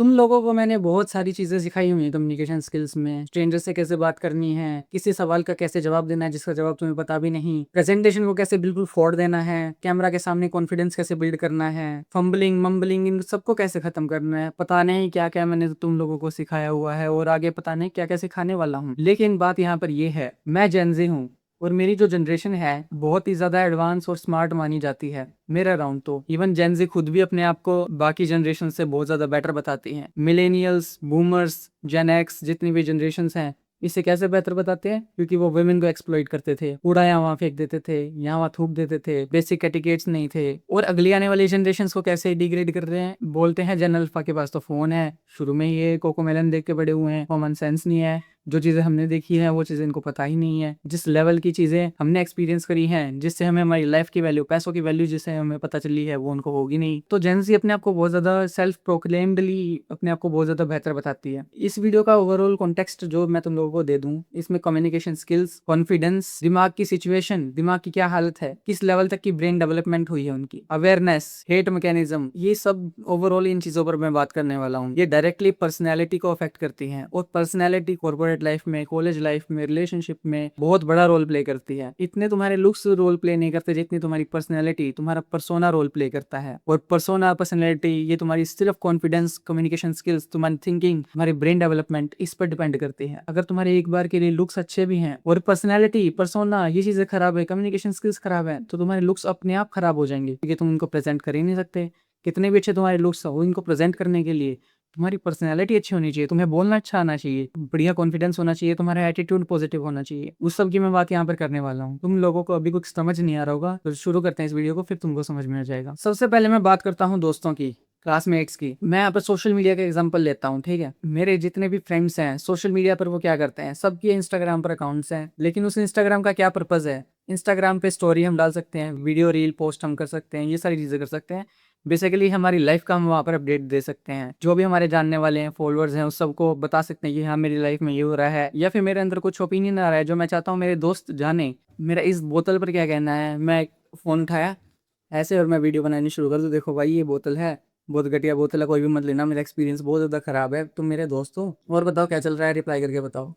तुम लोगों को मैंने बहुत सारी चीज़ें सिखाई हुई हैं कम्युनिकेशन स्किल्स में। स्ट्रेंजर से कैसे बात करनी है, किसी सवाल का कैसे जवाब देना है जिसका जवाब तुम्हें पता भी नहीं, प्रेजेंटेशन को कैसे बिल्कुल फोड़ देना है, कैमरा के सामने कॉन्फिडेंस कैसे बिल्ड करना है, फंबलिंग मम्बलिंग इन सबको कैसे खत्म करना है। पता नहीं क्या क्या मैंने तुम लोगों को सिखाया हुआ है और आगे पता नहीं क्या क्या सिखाने वाला हूँ। लेकिन बात यहाँ पर ये है, मैं जेनजी हूँ और मेरी जो जनरेशन है बहुत ही ज्यादा एडवांस और स्मार्ट मानी जाती है। मेरा राउंड तो इवन जेनजी खुद भी अपने आप को बाकी जनरेशन से बहुत ज्यादा बेटर बताती हैं। मिलेनियल्स, बूमर्स, जेन एक्स, जितनी भी जनरेशन हैं इससे कैसे बेहतर बताते हैं, क्योंकि वो वुमेन को एक्सप्लॉइट करते थे, कूड़ा यहाँ वहाँ फेंक देते थे, यहाँ वहाँ थूक देते थे, बेसिक एटिकेट्स नहीं थे। और अगली आने वाली जनरेशन को कैसे डिग्रेड कर रहे हैं, बोलते हैं जन अल्फा के पास तो फोन है, शुरू में ये कोकोमेलन देख के बड़े हुए हैं, कॉमन सेंस नहीं है, जो चीजें हमने देखी है वो चीजें इनको पता ही नहीं है। जिस लेवल की चीजें हमने एक्सपीरियंस करी हैं, जिससे हमें हमारी लाइफ की वैल्यू, पैसों की वैल्यू जिससे हमें पता चली है, वो उनको होगी नहीं। तो जेंजी अपने आप को बहुत ज्यादा सेल्फ प्रोक्लेम्डली अपने आप को बहुत ज्यादा बेहतर बताती है। इस वीडियो का ओवरऑल कॉन्टेक्स्ट जो मैं तुम लोगों को दे दूं, इसमें कम्युनिकेशन स्किल्स, कॉन्फिडेंस, दिमाग की सिचुएशन, दिमाग की क्या हालत है, किस लेवल तक की ब्रेन डेवलपमेंट हुई है उनकी, अवेयरनेस, हेट मैकेनिज्म, ये सब ओवरऑल इन चीजों पर मैं बात करने वाला हूँ। ये डायरेक्टली पर्सनैलिटी को अफेक्ट करती हैं और पर्सनैलिटी कॉर्पोरेट लाइफ में, कॉलेज लाइफ में, रिलेशनशिप में बहुत बड़ा रोल प्ले करती है। इतने तुम्हारे लुक्स रोल प्ले नहीं करते जितनी तुम्हारी पर्सनैलिटी, तुम्हारा पर्सोना रोल प्ले करता है। और पर्सोना, पर्सनैलिटी, ये तुम्हारी सिर्फ कॉन्फिडेंस, कम्युनिकेशन स्किल्स, तुम्हारी थिंकिंग, तुम्हारी ब्रेन डेवलपमेंट इस पर डिपेंड करती है। अगर तुम्हारे एक बार के लिए लुक्स अच्छे भी हैं और पर्सनैलिटी, पर्सोना ये चीजें खराब है, कम्युनिकेशन स्किल्स खराब है, तो तुम्हारे लुक्स अपने आप खराब हो जाएंगे, क्योंकि तुम इनको प्रेजेंट कर ही नहीं सकते। कितने भी अच्छे तुम्हारे लुक्स हो, इनको प्रेजेंट करने के लिए तुम्हारी पर्सनैलिटी अच्छी होनी चाहिए, तुम्हें बोलना अच्छा आना चाहिए, बढ़िया कॉन्फिडेंस होना चाहिए, तुम्हारा एटीट्यूड पॉजिटिव होना चाहिए। उस सब की मैं बात यहाँ पर करने वाला हूँ। तुम लोगों को अभी कुछ समझ नहीं आ रहा होगा, तो शुरू करते हैं इस वीडियो को, फिर तुमको समझ में आ जाएगा। सबसे पहले मैं बात करता हूँ दोस्तों की, क्लासमेट्स की। मैं यहाँ पर सोशल मीडिया का एग्जांपल लेता हूँ, ठीक है। मेरे जितने भी फ्रेंड्स हैं सोशल मीडिया पर, वो क्या करते हैं, सबके इंस्टाग्राम पर अकाउंट्स हैं, लेकिन उस इंस्टाग्राम का क्या पर्पज है। इंस्टाग्राम पे स्टोरी हम डाल सकते हैं, वीडियो रील पोस्ट हम कर सकते हैं, ये सारी चीजें कर सकते हैं। बेसिकली हमारी लाइफ का हम वहाँ पर अपडेट दे सकते हैं। जो भी हमारे जानने वाले हैं, फॉलोअर्स हैं, उस सबको बता सकते हैं कि हाँ मेरी लाइफ में ये हो रहा है, या फिर मेरे अंदर कुछ ओपिनियन आ रहा है जो मैं चाहता हूँ मेरे दोस्त जाने, मेरा इस बोतल पर क्या कहना है। मैं फोन उठाया ऐसे और मैं वीडियो बनानी शुरू कर दूँ, देखो भाई ये बोतल है, बहुत घटिया बोतल है, कोई भी मत लेना, मेरा एक्सपीरियंस बहुत ज़्यादा खराब है, तुम मेरे दोस्त हो, और बताओ क्या चल रहा है, रिप्लाई करके बताओ।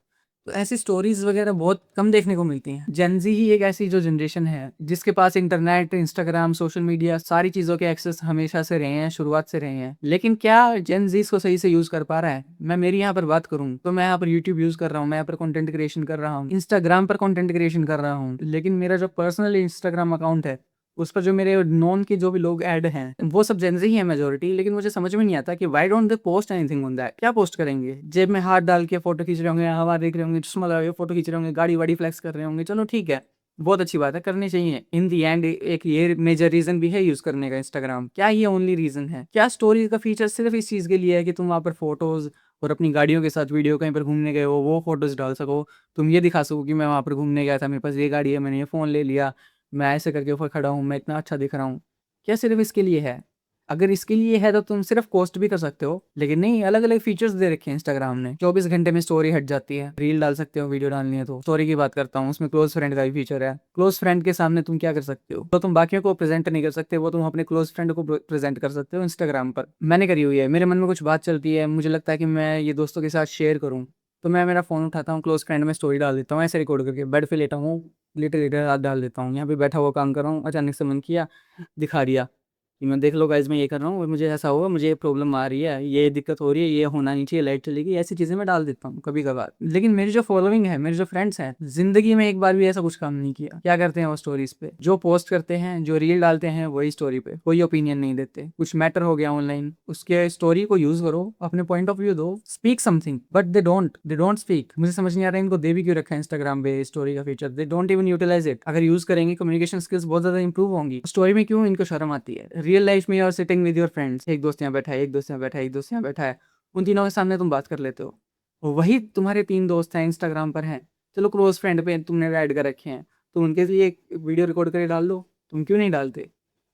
तो ऐसी स्टोरीज वगैरह बहुत कम देखने को मिलती हैं। जेनजी ही एक ऐसी जो जनरेशन है जिसके पास इंटरनेट, इंस्टाग्राम, सोशल मीडिया, सारी चीज़ों के एक्सेस हमेशा से रहे हैं, शुरुआत से रहे हैं। लेकिन क्या जेनजी इसको सही से यूज़ कर पा रहा है। मैं मेरी यहाँ पर बात करूँ तो मैं यहाँ पर यूट्यूब यूज़ कर रहा हूँ, मैं यहाँ पर कंटेंट क्रिएशन कर रहा हूँ, इंस्टाग्राम पर कंटेंट क्रिएशन कर रहा हूँ, लेकिन मेरा जो पर्सनल इंस्टाग्राम अकाउंट है उस पर जो मेरे नॉन के जो भी लोग ऐड हैं वो सब जेनजी ही है मेजोरिटी। लेकिन मुझे समझ में नहीं आता कि why don't they post anything on that. क्या पोस्ट करेंगे, जेब में हाथ डाल के फोटो खींच रहे होंगे, हवा देख रहे होंगे, चश्मा लगा के फोटो खींच रहे होंगे, गाड़ी वाड़ी फ्लेक्स कर रहे होंगे, चलो ठीक है, बहुत अच्छी बात है, करनी चाहिए। इन दी एंड एक ये मेजर रीजन भी है यूज करने का इंस्टाग्राम। क्या ये ओनली रीजन है? क्या स्टोरी का फीचर सिर्फ इस चीज के लिए है कि तुम वहाँ पर फोटोज और अपनी गाड़ियों के साथ वीडियो कहीं पर घूमने गए हो वो फोटोज डाल सको, तुम ये दिखा सको कि मैं वहाँ पर घूमने गया था, मेरे पास ये गाड़ी है, मैंने ये फोन ले लिया, मैं ऐसे करके ऊपर खड़ा हूँ, मैं इतना अच्छा दिख रहा हूँ। क्या सिर्फ इसके लिए है? अगर इसके लिए है तो तुम सिर्फ पोस्ट भी कर सकते हो, लेकिन नहीं, अलग अलग फीचर्स दे रखे हैं इंस्टाग्राम ने। 24 घंटे में स्टोरी हट जाती है, रील डाल सकते हो, वीडियो डालनी है तो। स्टोरी की बात करता हूँ, उसमें क्लोज फ्रेंड का भी फीचर है। क्लोज फ्रेंड के सामने तुम क्या कर सकते हो, तो तुम बाकियों को प्रेजेंट नहीं कर सकते, वो तुम अपने क्लोज फ्रेंड को प्रेजेंट कर सकते हो इंस्टाग्राम पर। मैंने करी हुई है, मेरे मन में कुछ बात चलती है, मुझे लगता है कि मैं ये दोस्तों के साथ शेयर करूँ, तो मैं मेरा फोन उठाता हूँ, क्लोज फ्रेंड में स्टोरी डाल देता हूँ, ऐसे रिकॉर्ड करके बेड पे लेटा हूँ, लेटे लेटे हाथ डाल देता हूँ, यहाँ पे बैठा हुआ काम कर रहा हूँ, अचानक से मन किया, दिखा दिया कि मैं देख लो गाइज मैं ये कर रहा हूँ, मुझे ऐसा होगा, मुझे ये प्रॉब्लम आ रही है, ये दिक्कत हो रही है, ये होना नहीं चाहिए, लाइट चलेगी, ऐसी चीज़ें मैं डाल देता हूँ कभी कभार। लेकिन मेरी जो फॉलोइंग है, मेरे जो फ्रेंड्स हैं, जिंदगी में एक बार भी ऐसा कुछ काम नहीं किया। क्या करते हैं वो स्टोरीज पे, जो पोस्ट करते हैं, जो रील डालते हैं, वही स्टोरी पे कोई ओपिनियन नहीं देते। कुछ मैटर हो गया ऑनलाइन, उसके स्टोरी को यूज करो, अपने पॉइंट ऑफ व्यू दो, speak something, but they don't speak. मुझे समझ नहीं आ रहा है इनको दे भी क्यों रखा है इंस्टाग्राम पे स्टोरी का feature, they don't even utilise it. अगर यूज करेंगे कम्युनिकेशन स्किल्स बहुत ज्यादा इंप्रूव होंगी। स्टोरी में क्यों इनको शर्म आती है? रियल लाइफ में और सिटिंग विद योर फ्रेंड्स, एक दोस्त यहाँ बैठा है, एक दोस्त यहाँ बैठा है, एक दोस्त यहाँ बैठा है, उन तीनों के सामने तुम बात कर लेते हो, और वही तुम्हारे 3 दोस्त हैं इंस्टाग्राम पर हैं, चलो क्लोज फ्रेंड पे तुमने ऐड कर रखे हैं, तो उनके लिए एक वीडियो रिकॉर्ड करके डाल दो। तुम क्यों नहीं डालते,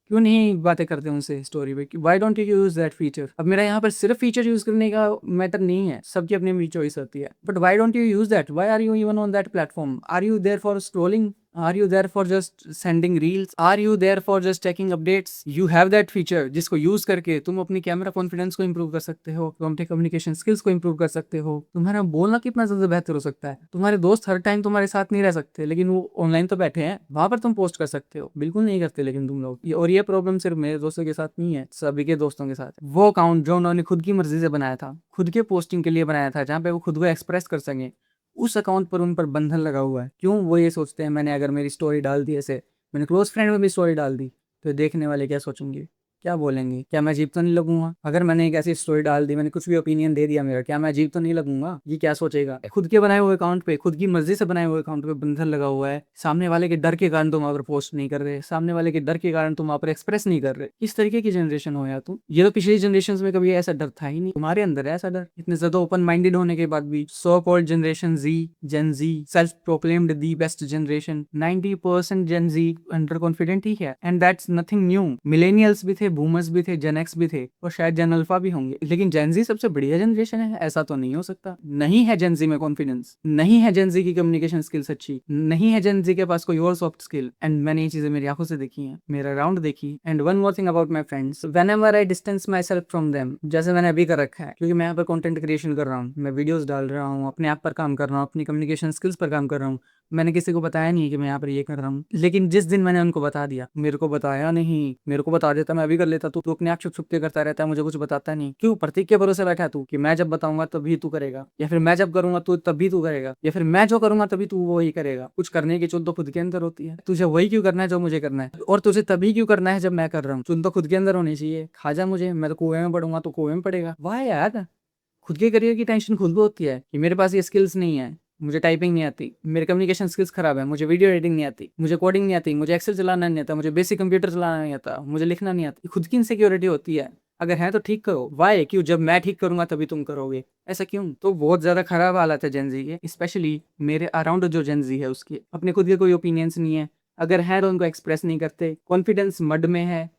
क्यों नहीं बातें करते उनसे स्टोरी पे? Why don't you use that feature? अब मेरा यहाँ पर सिर्फ फीचर यूज करने का मैटर नहीं है, सबकी अपनी अपनी चॉइस होती है, but why don't you use that? Why are you even on that platform? Are you there for scrolling? Are you there for just sending reels? Are you there for just checking updates? You have that feature जिसको use करके तुम अपनी camera confidence को improve कर सकते हो, तुम अपने कम्युनिकेशन स्किल्स को इंप्रूव कर सकते हो, तुम्हारा बोलना कितना ज्यादा बेहतर हो सकता है। तुम्हारे दोस्त हर टाइम तुम्हारे साथ नहीं रह सकते, लेकिन वो ऑनलाइन तो बैठे हैं, वहां पर तुम पोस्ट कर सकते हो। बिल्कुल नहीं करते लेकिन तुम लोग और ये प्रॉब्लम सिर्फ मेरे दोस्तों के साथ नहीं है, सभी के दोस्तों के साथ। वो अकाउंट जो उन्होंने खुद की मर्जी से बनाया था, खुद के पोस्टिंग के लिए बनाया था, जहाँ पे वो खुद को एक्सप्रेस कर सके, उस अकाउंट पर उन पर बंधन लगा हुआ है। क्यों? वो ये सोचते हैं मैंने अगर मेरी स्टोरी डाल दी, ऐसे मैंने क्लोज फ्रेंड में भी स्टोरी डाल दी, तो देखने वाले क्या सोचेंगे, क्या बोलेंगे? क्या मैं अजीब तो नहीं लगूंगा? अगर मैंने एक ऐसी स्टोरी डाल दी, मैंने कुछ भी ओपिनियन दे दिया मेरा, क्या मैं अजीब तो नहीं लगूंगा? ये क्या सोचेगा? खुद के बनाए हुए अकाउंट पे, खुद की मर्जी से बनाए हुए अकाउंट पे बंधन लगा हुआ है। सामने वाले के डर के कारण तुम वहां पर पोस्ट नहीं कर रहे, सामने वाले के डर के कारण तुम वहां पर एक्सप्रेस नहीं कर रहे। किस तरीके की जनरेशन हो यार तुम? ये तो पिछली जनरेशन में कभी ऐसा डर था ही नहीं, तुम्हारे अंदर है ऐसा डर। इतने ज्यादा ओपन माइंडेड होने के बाद भी। So called generation Z, Gen Z, self proclaimed the best generation, 90% Gen Z under confident ही है, and that's nothing new. Millennials भी थे, बूमर्स भी थे, जेन एक्स भी थे, और शायद जेन अल्फा भी होंगे, लेकिन जेन जी सबसे बढ़िया जनरेशन है? ऐसा तो नहीं हो सकता। नहीं है जेन जी में कॉन्फिडेंस, नहीं है जेन जी की कम्युनिकेशन स्किल्स अच्छी, नहीं है जेन जी के पास कोई और सॉफ्ट स्किल। एंड मैंने ये चीजें मेरी आंखों से देखी हैं, मेरा राउंड देखी। And one more thing about my friends, whenever I distance my self from them, जैसे मैंने अभी कर रखा है, क्योंकि मैं यहाँ पर कंटेंट क्रिएशन कर रहा हूँ, मैं वीडियोस डाल रहा हूँ, अपने आप पर काम कर रहा हूँ, अपनी कम्युनिकेशन स्किल्स पर काम कर रहा हूँ। मैंने किसी को बताया नहीं कि मैं यहाँ पर ये कर रहा हूँ, लेकिन जिस दिन मैंने उनको बता दिया, मेरे को बताया नहीं, मेरे को बता देता मैं अभी कर लेता। तू अपने आप छुप छुप के करता रहता है, मुझे कुछ बताता नहीं। क्यों? प्रतीक के भरोसे बैठा है तू कि मैं जब बताऊंगा तभी तू करेगा, या फिर मैं जब करूंगा तो तभी तू करेगा, या फिर मैं जो करूंगा तभी तू वही करेगा। कुछ करने की चुन तो खुद के अंदर होती है। तुझे वही क्यों करना है जो मुझे करना है, और तुझे तभी क्यों करना है जब मैं कर रहा हूँ? चुन तो खुद के अंदर होनी चाहिए। खाजा मुझे, मैं तो कुएं में पड़ूंगा तो कुएं में पड़ेगा। वाह यार, खुद के करियर की टेंशन खुद को होती है कि मेरे पास ये स्किल्स नहीं है, मुझे टाइपिंग नहीं आती, मेरे कम्युनिकेशन स्किल्स खराब है, मुझे वीडियो एडिटिंग नहीं आती, मुझे कोडिंग नहीं आती, मुझे एक्सेल चलाना नहीं आता, मुझे बेसिक कंप्यूटर चलाना नहीं आता, मुझे लिखना नहीं आता। खुद की इनसिक्योरिटी होती है। अगर है तो ठीक करो। वाई? क्यों? जब मैं ठीक करूंगा तभी तुम करोगे, ऐसा क्यों? तो बहुत ज्यादा खराब हालत है जेनजी के, स्पेशली मेरे अराउंड जो जेनजी है उसकी अपने खुद के कोई ओपिनियंस नहीं है। अगर है तो उनको एक्सप्रेस नहीं करते, कॉन्फिडेंस मड में है,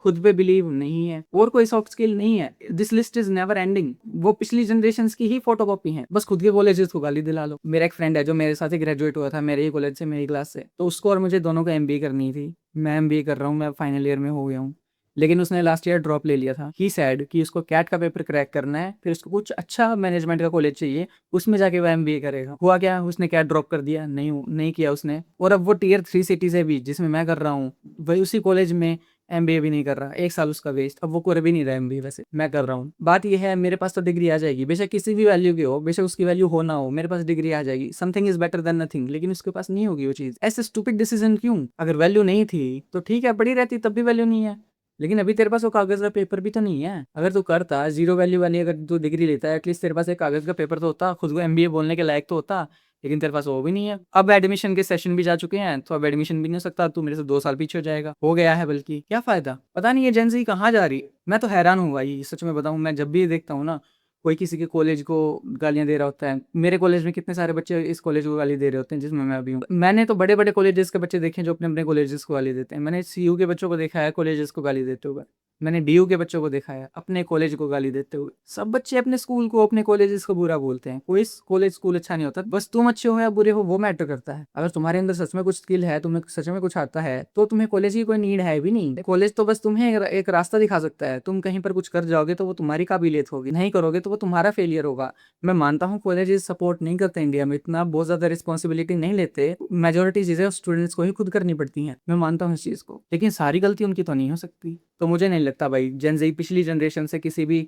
खुद पे बिलीव नहीं है, और कोई सॉफ्ट स्किल नहीं है। This list is never ending. वो पिछली जनरेशन की ही फोटोकॉपी है, बस खुद के कॉलेजेस को गाली दिला लो। मेरा एक फ्रेंड है जो मेरे साथ ही ग्रेजुएट हुआ था, मेरे ही कॉलेज से, मेरी क्लास से, तो उसको और मुझे दोनों को एमबीए करनी थी। मैं एमबीए कर रहा हूँ, मैं फाइनल ईयर में हो गया हूँ, लेकिन उसने लास्ट ईयर ड्रॉप ले लिया था। ही सैड कि उसको कैट का पेपर क्रैक करना है, फिर उसको कुछ अच्छा मैनेजमेंट का कॉलेज चाहिए, उसमें जाके वो एमबीए करेगा। हुआ क्या? उसने कैट ड्रॉप कर दिया, नहीं किया उसने, और अब वो टियर 3 सिटीज है भी जिसमें मैं कर रहा हूँ, वही उसी कॉलेज में एमबीए भी नहीं कर रहा। 1 साल उसका वेस्ट। अब वो कर भी नहीं रहा एमबीए, वैसे मैं कर रहा हूँ। बात ये है, मेरे पास तो डिग्री आ जाएगी, बेशक किसी भी वैल्यू की हो, बेशक उसकी वैल्यू हो ना हो, मेरे पास डिग्री आ जाएगी। Something is better than nothing, लेकिन उसके पास नहीं होगी वो चीज। ऐसे स्टूपिड डिसीजन क्यों? अगर वैल्यू नहीं थी तो ठीक है, पड़ी रहती, तब भी वैल्यू नहीं है, लेकिन अभी तेरे पास वो कागज का पेपर भी तो नहीं है। अगर तू करता जीरो वैल्यू वाली, अगर तू डिग्री लेता है, एटलीस्ट तेरे पास एक कागज का पेपर तो होता, खुद को एमबीए बोलने के लायक तो होता, लेकिन तेरे पास वो भी नहीं है। अब एडमिशन के सेशन भी जा चुके हैं, तो अब एडमिशन भी नहीं हो सकता, तू मेरे से 2 साल पीछे हो जाएगा, हो गया है बल्कि। क्या फायदा? पता नहीं ये जेंजी कहाँ जा रही है। मैं तो हैरान हूँ भाई, सच में बताऊँ, मैं जब भी देखता हूँ ना, कोई किसी के कॉलेज को गालियां दे रहा होता है, मेरे कॉलेज में कितने सारे बच्चे इस कॉलेज को गाली दे रहे होते हैं जिसमें मैं अभी हूँ। मैंने तो बड़े बड़े कॉलेजेस के बच्चे देखे हैं जो अपने अपने कॉलेजेस को गाली देते हैं। मैंने सीयू के बच्चों को देखा है कॉलेजेस को गाली देते हुए, मैंने डीयू के बच्चों को देखा है अपने कॉलेज को गाली देते हुए। सब बच्चे अपने स्कूल को, अपने कॉलेजेस को बुरा बोलते हैं। कोई कॉलेज स्कूल अच्छा नहीं होता, बस तुम अच्छे हो या बुरे हो वो मैटर करता है। अगर तुम्हारे अंदर सच में कुछ स्किल है, तुम्हें सच में कुछ आता है, तो तुम्हें कॉलेज की कोई नीड है भी नहीं। कॉलेज तो बस तुम्हें एक रास्ता दिखा सकता है। तुम कहीं पर कुछ कर जाओगे तो वो तुम्हारी काबिलियत होगी, नहीं करोगे तो वो तुम्हारा फेलियर होगा। मैं मानता हूँ कॉलेजेस सपोर्ट नहीं करते इंडिया में, इतना बहुत ज्यादा रिस्पॉन्सिबिलिटी नहीं लेते, मेजोरिटी चीजें स्टूडेंट्स को ही खुद करनी पड़ती हैं, मैं मानता हूँ इस चीज को, लेकिन सारी गलती उनकी तो नहीं हो सकती। तो मुझे नहीं लगता भाई जेन ज़ी पिछली जनरेशन से किसी भी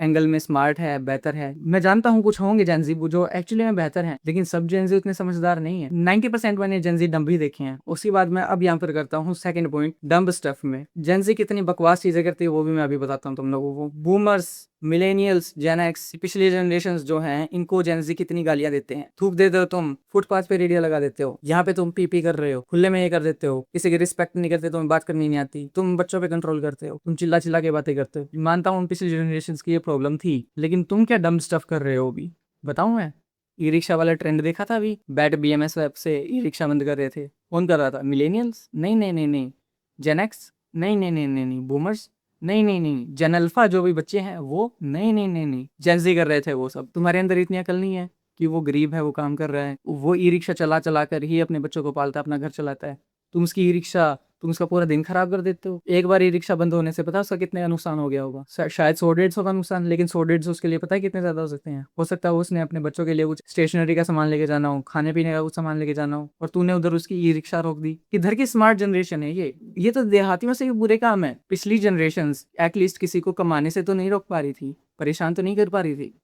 एंगल में स्मार्ट है, बेहतर है। मैं जानता हूँ कुछ होंगे जेन ज़ी जो एक्चुअली में बेहतर हैं, लेकिन सब जेन ज़ी उतने समझदार नहीं है। 90% मैंने जेन ज़ी डम्ब भी देखे हैं। उसके बाद मैं अब यहाँ पर करता हूँ सेकंड पॉइंट, डम्ब स्टफ में जेन ज़ी कितनी बकवास चीजें करती है वो भी मैं अभी बताता हूँ तुम लोगों को। बूमर्स, मिलेनियल्स, जेन एक्स, पिछली जनरेशन जो हैं, इनको जेन ज़ी कितनी गालियां देते हैं। थूक देते हो तुम, फुटपाथ पे रेडियो लगा देते हो, यहाँ पे तुम पी कर रहे हो, खुले में ये कर देते हो, किसी की रिस्पेक्ट नहीं करते, तुम्हें बात करनी नहीं आती, तुम बच्चों पे कंट्रोल करते हो, तुम चिल्ला चिल्ला के बातें करते हो। मानता हूँ पिछली जनरेशन की ये प्रॉब्लम थी, लेकिन तुम क्या डम स्टफ कर रहे हो अभी, बताऊँ मैं? ई रिक्शा वाला ट्रेंड देखा था अभी, बैट बीएमएस ऐप से ई रिक्शा बंद कर रहे थे, कौन कर रहा था? मिलेनियल्स? नहीं नहीं नहीं नहीं। जेन एक्स? नहीं नहीं नहीं नहीं नहीं। बूमर्स? नहीं नहीं नहीं। जेन अल्फा जो भी बच्चे हैं वो? नहीं नहीं नहीं नहीं। जेन ज़ी कर रहे थे वो सब। तुम्हारे अंदर इतनी अकल नहीं है, कि वो गरीब है, वो काम कर रहा है, वो ई-रिक्शा चला कर ही अपने बच्चों को पालता है, अपना घर चलाता है। तुम उसका पूरा दिन खराब कर देते हो। एक बार ई-रिक्शा बंद होने से पता है उसका कितने नुकसान हो गया होगा? शायद 100-150 का नुकसान, लेकिन 100-150 उसके लिए पता है कितने ज़्यादा हो सकते हैं? हो सकता है उसने अपने बच्चों के लिए कुछ स्टेशनरी का सामान लेके जाना हो, खाने-पीने का कुछ सामान लेके जाना हो, और तूने उधर उसकी ई-रिक्शा रोक दी। किधर की स्मार्ट जनरेशन है ये? ये तो देहातियों से भी बुरे काम है। पिछली जनरेशंस एटलीस्ट किसी को कमाने से तो नहीं रोक पा रही थी, परेशान तो नहीं कर पा रही थी।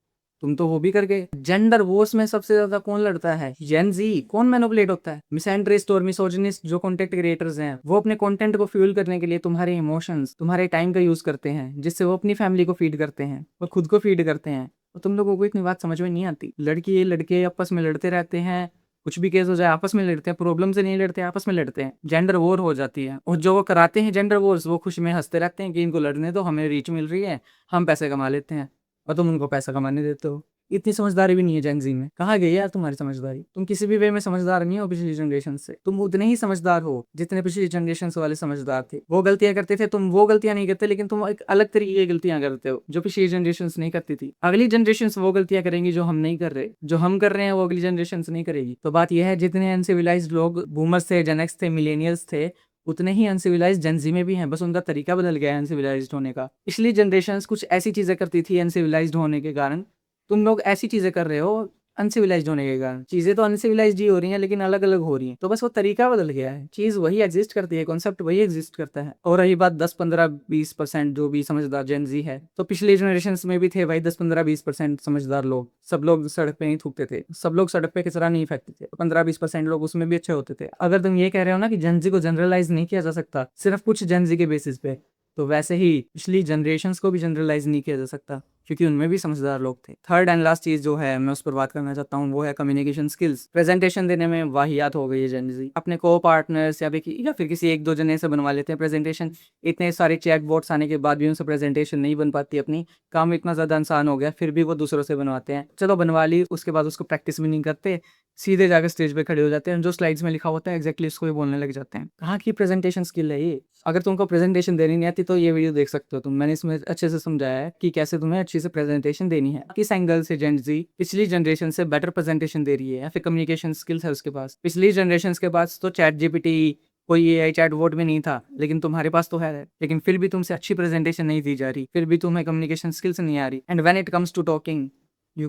तुम तो वो भी कर गए। जेंडर वॉर्स में सबसे ज्यादा कौन लड़ता है? जेन जी। कौन मैनिपुलेट होता है? मिसएंड्रिस्ट और मिसोजिनिस्ट जो कंटेंट क्रिएटर्स हैं, वो अपने कंटेंट को फ्यूल करने के लिए तुम्हारे इमोशंस, तुम्हारे टाइम का यूज करते हैं, जिससे वो अपनी फैमिली को फीड करते हैं और खुद को फीड करते हैं। और तुम लोगों को इतनी बात समझ में नहीं आती। लड़की लड़के आपस में लड़ते रहते हैं, कुछ भी केस हो जाए आपस में लड़ते हैं, प्रॉब्लम से नहीं लड़ते, आपस में लड़ते हैं, जेंडर वॉर हो जाती है। और जो वो कराते हैं जेंडर वॉर्स, वो खुशी में हंसते रहते हैं कि इनको लड़ने दो, हमें रीच मिल रही है, हम पैसे कमा लेते हैं, और तुम उनको पैसा कमाने देते हो। इतनी समझदारी भी नहीं है जेन ज़ी में। कहाँ गई यार तुम्हारी समझदारी? तुम किसी भी वे में समझदार नहीं हो पिछली जनरेशन से। तुम उतने ही समझदार हो जितने पिछली जनरेशन वाले समझदार थे। वो गलतियां करते थे, तुम वो गलतियां नहीं करते, लेकिन तुम एक अलग तरीके की गलतियां करते हो जो पिछली जनरेशन नहीं करती थी। अगली जनरेशन वो गलतियां करेंगी जो हम नहीं कर रहे, जो हम कर रहे हैं वो अगली जनरेशन नहीं करेगी। तो बात यह है, जितने अनसिविलाइज्ड लोग बूमर्स थे, जेन एक्स थे, मिलेनियल्स थे, उतने ही अनसिविलाइज्ड जेन ज़ी में भी हैं, बस उनका तरीका बदल गया है अनसिविलाइज्ड होने का। पिछली जनरेशंस कुछ ऐसी चीजें करती थी अनसिविलाइज्ड होने के कारण, तुम लोग ऐसी चीजें कर रहे हो अनसिविलाइज्ड होने के कारण। चीजें तो अनसिविलाइज्ड ही हो रही हैं, लेकिन अलग अलग हो रही हैं, तो बस वो तरीका बदल गया है। चीज वही एग्जिस्ट करती है, कॉन्सेप्ट वही एग्जिस्ट करता है। और रही बात 10-15-20% जो भी समझदार जेन ज़ी है, तो पिछले जनरेशन में भी थे भाई 10-15-20% समझदार लोग। सब लोग सड़क पे नहीं थूकते थे, सब लोग सड़क पे कचरा नहीं फेंकते थे, 15-20% लोग उसमें भी अच्छे होते थे। अगर तुम ये कह रहे हो ना कि जेन ज़ी को जनरलाइज नहीं किया जा सकता सिर्फ कुछ जेन ज़ी के बेसिस पे, तो वैसे ही पिछली जनरेशंस को भी जनरलाइज नहीं किया जा सकता, क्योंकि उनमें भी समझदार लोग थे। थर्ड एंड लास्ट चीज जो है मैं उस पर बात करना चाहता हूँ, वो है कम्युनिकेशन स्किल्स। प्रेजेंटेशन देने में वाहियात हो गई है जेन ज़ी। अपने को पार्टनर्स या फिर किसी एक दो जने से बनवा लेते हैं प्रेजेंटेशन। इतने सारे चैट बोट्स आने के बाद भी उनसे प्रेजेंटेशन नहीं बन पाती अपनी। काम इतना ज़्यादा आसान हो गया, फिर भी वो दूसरों से बनवाते हैं। चलो बनवा ली, उसके बाद उसको प्रैक्टिस भी नहीं करते, सीधे जाकर स्टेज पे खड़े हो जाते हैं, जो स्लाइड्स में लिखा होता है एग्जैक्टली उसको ही बोलने लग जाते हैं। कहाँ की प्रेजेंटेशन स्किल है ये? अगर तुमको प्रेजेंटेशन देनी नहीं आती तो ये वीडियो देख सकते हो तुम। मैंने इसमें अच्छे से समझाया है कि कैसे तुम्हें अच्छी से प्रेजेंटेशन देनी है। किस एंगल से जेन ज़ी पिछली जनरेशन से बेटर प्रेजेंटेशन दे रही है, या फिर कम्युनिकेशन स्किल्स है उसके पास। पिछली जनरेशन के पास तो चैट जीपीटी, कोई एआई चैट बोर्ड में नहीं था, लेकिन तुम्हारे पास तो है। लेकिन फिर भी तुमसे अच्छी प्रेजेंटेशन नहीं दी जा रही, फिर भी तुम्हें कम्युनिकेशन स्किल्स नहीं आ रही। And when it comes to talking, you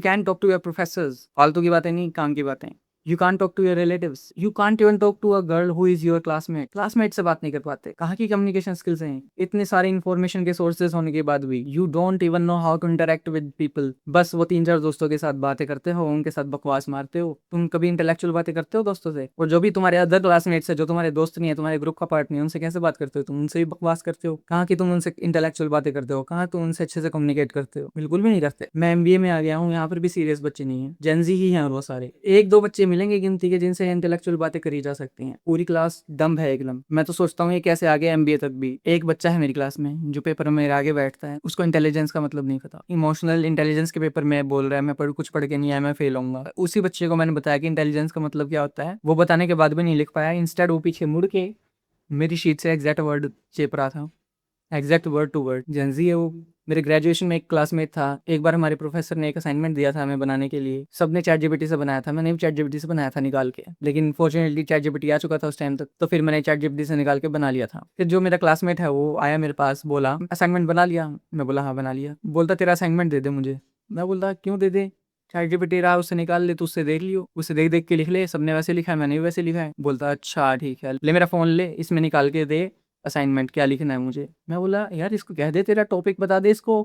can't talk to your professors। फालतू की बातें नहीं, काम की बातें। You can't talk to your relatives। You can't even talk to a girl who is your classmate। Classmate से बात नहीं कर पाते। कहाँ की कम्युनिकेशन स्किल्स हैं? इतने सारे इन्फॉर्मेशन के सोर्सेज होने के बाद भी you don't even know how to interact with people। बस वो 3-4 दोस्तों के साथ बातें करते हो, उनके साथ बकवास मारते हो। तुम कभी इंटेलेक्चुअल बातें करते हो दोस्तों से? और जो भी तुम्हारे अदर क्लासमेट्स है, जो तुम्हारे दोस्त नहीं है, तुम्हारे ग्रुप का पार्ट नहीं है, उनसे कैसे बात करते हो? तुम उनसे भी बकवास करते हो। कहाँ की तुम उनसे इंटेलेक्चुअल बातें करते हो? कहाँ तुम उनसे अच्छे से कम्युनिकेट करते हो? बिल्कुल भी नहीं करते। मैं एमबीए में आ गया हूँ, यहाँ पर भी सीरियस बच्चे नहीं है, जेन ज़ी ही हैं, और वो सारे 1-2 बच्चे मिलेंगे गिनती के जिनसे इंटेलेक्चुअल बातें करी जा सकती हैं। पूरी क्लास डम्ब है एकदम। मैं तो सोचता हूँ ये कैसे आगे एमबीए तक भी। एक बच्चा है मेरी क्लास में जो पेपर में मेरे आगे बैठता है, उसको इंटेलिजेंस का मतलब नहीं पता। इमोशनल इंटेलिजेंस के पेपर में बोल रहा है मैं कुछ पढ़ के नहीं आया, मैं फेल होऊंगा। उसी बच्चे को मैंने बताया कि इंटेलिजेंस का मतलब क्या होता है, वो बताने के बाद भी नहीं लिख पाया। इंस्टेड वो पीछे मुड़ के मेरी शीट से एग्जैक्ट वर्ड चेप रहा था, एग्जैक्ट वर्ड टू वर्ड। जेन ज़ी है वो। मेरे ग्रेजुएशन में एक क्लासमेट था, एक बार हमारे प्रोफेसर ने एक असाइनमेंट दिया था हमें बनाने के लिए। सबने चैट जीपीटी से बनाया था, मैंने भी चैट जीपीटी से बनाया था निकाल के, लेकिन फॉर्चुनेटली चैट जीपीटी आ चुका था उस टाइम तक, तो फिर मैंने चैट जीपीटी से निकाल के बना लिया था। फिर जो मेरा क्लासमेट है वो आया मेरे पास, बोला असाइनमेंट बना लिया? मैं बोला हाँ बना लिया। बोलता तेरा असाइनमेंट दे दे मुझे। मैं बोलता क्यों दे दे, चैट जीपीटी रहा उससे निकाल ले, तो उससे देख लियो, उससे देख देख के लिख ले, सबने वैसे लिखा है मैंने भी वैसे लिखा है। बोलता अच्छा ठीक है, ले मेरा फ़ोन ले, इसमें निकाल के दे असाइनमेंट क्या लिखना है मुझे। मैं बोला यार इसको कह दे तेरा टॉपिक बता दे इसको,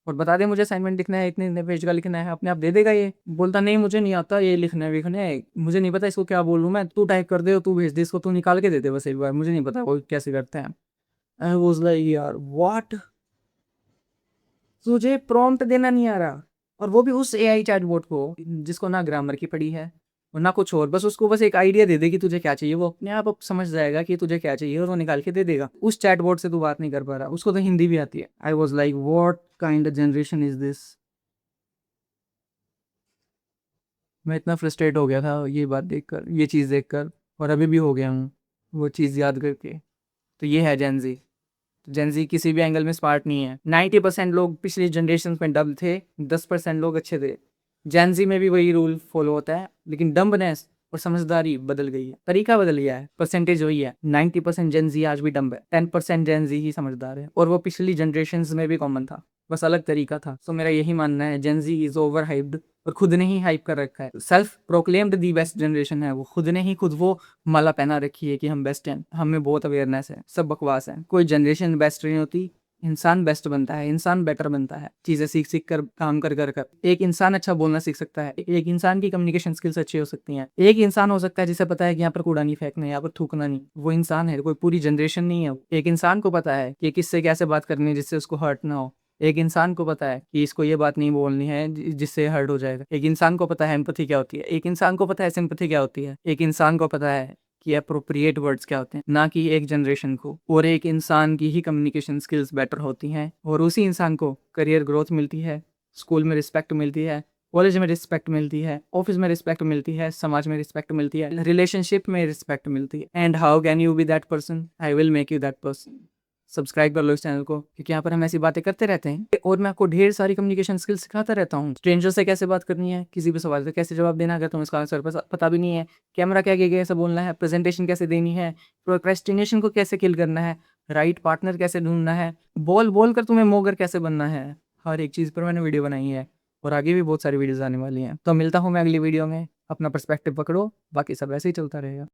और बता दे मुझे असाइनमेंट लिखना है, इतने इतने पेज का लिखना है, अपने आप दे देगा ये। बोलता नहीं मुझे नहीं आता ये लिखना है लिखना है, मुझे नहीं पता इसको क्या बोलूँ मैं, तू टाइप कर दे, तू भेज दे इसको, तू निकाल के दे दे बस एक बार, मुझे नहीं पता वो कैसे करते हैं। आई वाज लाइक यार व्हाट, तुझे प्रॉम्प्ट देना नहीं आ रहा, और वो भी उस एआई चैटबॉट को जिसको ना ग्रामर की पड़ी है और ना कुछ और। बस उसको बस एक आइडिया दे दे कि तुझे क्या चाहिए, वो अपने आप समझ जाएगा कि तुझे क्या चाहिए और वो निकाल के दे देगा। उस चैटबॉट से तू बात नहीं कर पा रहा, उसको तो हिंदी भी आती है। I was like what kind of generation is this. मैं इतना फ्रस्ट्रेट हो गया था ये बात देखकर, ये चीज़ देखकर, और अभी भी हो गया हूँ वो चीज़ याद करके। तो ये है जेन ज़ी। जेन ज़ी किसी भी एंगल में स्मार्ट नहीं है। 90% लोग पिछली जनरेशन में डब थे, 10% लोग अच्छे थे। जेन में भी वही रूल फॉलो होता है, लेकिन डम्बनेस और समझदारी बदल गई है, तरीका बदल गया है, परसेंटेज वही है। 90% जेन आज भी डम्ब है, 10% जेन ही समझदार है, और वो पिछली जनरेशन में भी कॉमन था, बस अलग तरीका था। तो मेरा यही मानना है, जेन इज ओवर हाइप्ड, और खुद ने ही हाइप कर रखा है। Self proclaimed the best generation है वो, खुद ने ही खुद वो माला पहना रखी है कि हम बेस्ट हैं, हमें बहुत अवेयरनेस है। सब बकवास है, कोई जनरेशन बेस्ट नहीं होती। इंसान बेस्ट बनता है, इंसान बेटर बनता है, चीजें सीख सीख कर, काम कर कर कर। एक इंसान अच्छा बोलना सीख सकता है, एक इंसान की कम्युनिकेशन स्किल्स अच्छी हो सकती हैं, एक इंसान हो सकता है जिसे पता है कि यहाँ पर कूड़ा नहीं फेंकना, यहाँ पर थूकना नहीं, वो इंसान है, कोई पूरी जनरेशन नहीं है। एक इंसान को पता है कि किससे कैसे बात करनी है जिससे उसको हर्ट ना हो, एक इंसान को पता है कि इसको ये बात नहीं बोलनी है जिससे हर्ट हो जाएगा, एक इंसान को पता है एम्पैथी क्या होती है, एक इंसान को पता है सिंपैथी क्या होती है, एक इंसान को पता है कि अप्रोप्रिएट वर्ड्स क्या होते हैं, ना कि एक जनरेशन को। और एक इंसान की ही कम्युनिकेशन स्किल्स बेटर होती हैं, और उसी इंसान को करियर ग्रोथ मिलती है, स्कूल में रिस्पेक्ट मिलती है, कॉलेज में रिस्पेक्ट मिलती है, ऑफिस में रिस्पेक्ट मिलती है, समाज में रिस्पेक्ट मिलती है, रिलेशनशिप में रिस्पेक्ट मिलती है। And how can you be that person? I will make you that person. Subscribe कर लो इस चैनल को, क्योंकि यहाँ पर हम ऐसी बातें करते रहते हैं, और मैं आपको ढेर सारी कम्युनिकेशन स्किल्स सिखाता रहता हूँ। स्ट्रेंजर से कैसे बात करनी है, किसी भी सवाल का कैसे जवाब देना अगर तुम्हें इसका आंसर पता भी नहीं है, कैमरा क्या कैसे बोलना है, प्रेजेंटेशन कैसे देनी है, प्रोक्रेस्टिनेशन को कैसे किल करना है, राइट पार्टनर कैसे ढूंढना है, बोल बोल कर तुम्हें मोगर कैसे बनना है, हर एक चीज़ पर मैंने वीडियो बनाई है, और आगे भी बहुत सारी वीडियोस आने वाली हैं। तो मिलता हूँ मैं अगली वीडियो में। अपना पर्सपेक्टिव पकड़ो, बाकी सब ऐसे ही चलता रहेगा।